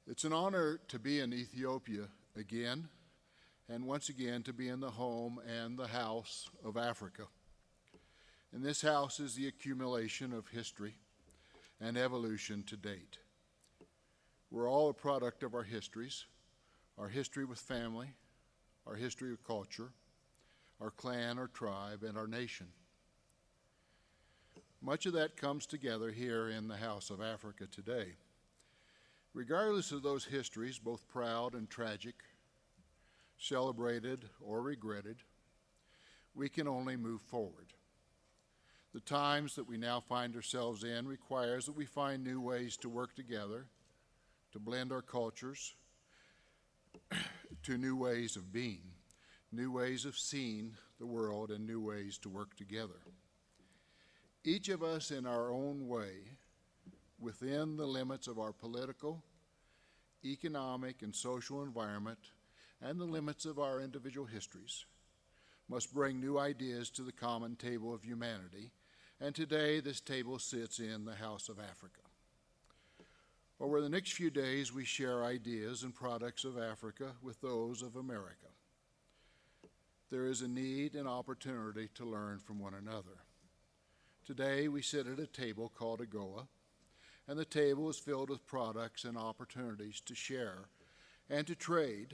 It's an honor to be in Ethiopia again, and once again to be in the home and the house of Africa. And this house is the accumulation of history and evolution to date. We're all a product of our histories, our history with family, our history with culture, our clan, our tribe, and our nation. Much of that comes together here in the House of Africa today. Regardless of those histories, both proud and tragic, celebrated or regretted, we can only move forward. The times that we now find ourselves in requires that we find new ways to work together, to blend our cultures to new ways of being, new ways of seeing the world, and new ways to work together. Each of us in our own way, within the limits of our political, economic, and social environment, and the limits of our individual histories, must bring new ideas to the common table of humanity, and today this table sits in the House of Africa. Over the next few days, we share ideas and products of Africa with those of America. There is a need and opportunity to learn from one another. Today, we sit at a table called AGOA, and the table is filled with products and opportunities to share and to trade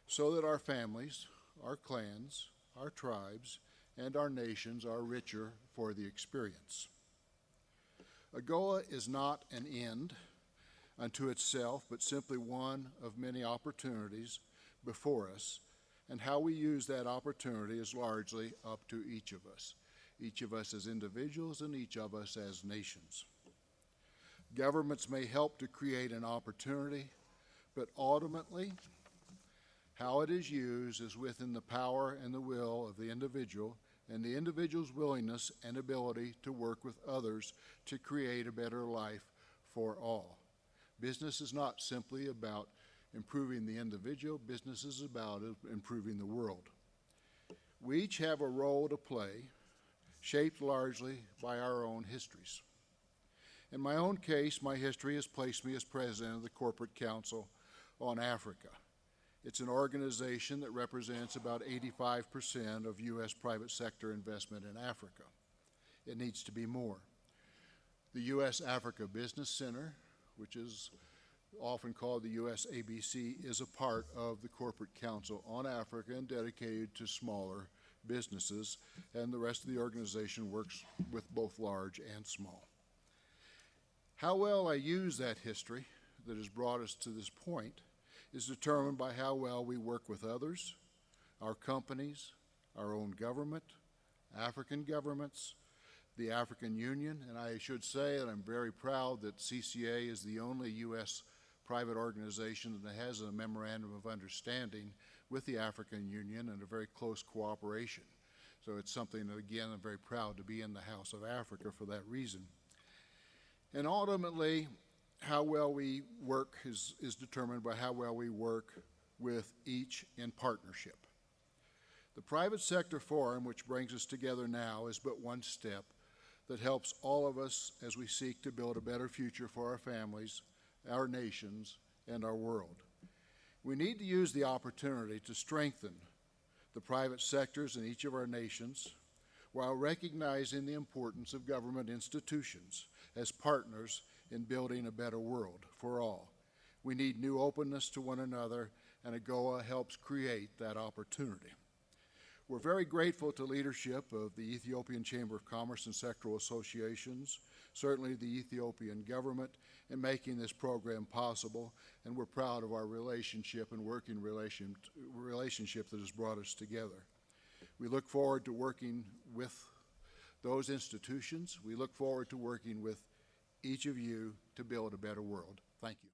so that our families, our clans, our tribes, and our nations are richer for the experience. AGOA is not an end unto itself, but simply one of many opportunities before us, and how we use that opportunity is largely up to each of us as individuals and each of us as nations. Governments may help to create an opportunity, but ultimately, how it is used is within the power and the will of the individual and the individual's willingness and ability to work with others to create a better life for all. Business is not simply about improving the individual. Business is about improving the world. We each have a role to play, shaped largely by our own histories. In my own case, my history has placed me as president of the Corporate Council on Africa. It's an organization that represents about 85% of U.S. private sector investment in Africa. It needs to be more. The U.S. Africa Business Center, which is often called the U.S. ABC, is a part of the Corporate Council on Africa and dedicated to smaller businesses, and the rest of the organization works with both large and small. How well I use that history that has brought us to this point is determined by how well we work with others, our companies, our own government, African governments, the African Union, and I should say that I'm very proud that CCA is the only U.S. private organization that has a memorandum of understanding with the African Union and a very close cooperation. So it's something that, again, I'm very proud to be in the House of Africa for that reason. And ultimately, how well we work is determined by how well we work with each in partnership. The Private Sector Forum, which brings us together now, is but one step that helps all of us as we seek to build a better future for our families, our nations, and our world. We need to use the opportunity to strengthen the private sectors in each of our nations while recognizing the importance of government institutions as partners in building a better world for all. We need new openness to one another, and AGOA helps create that opportunity. We're very grateful to leadership of the Ethiopian Chamber of Commerce and sectoral associations, certainly the Ethiopian government, in making this program possible, and we're proud of our relationship and working relationship that has brought us together. We look forward to working with those institutions. We look forward to working with each of you to build a better world. Thank you.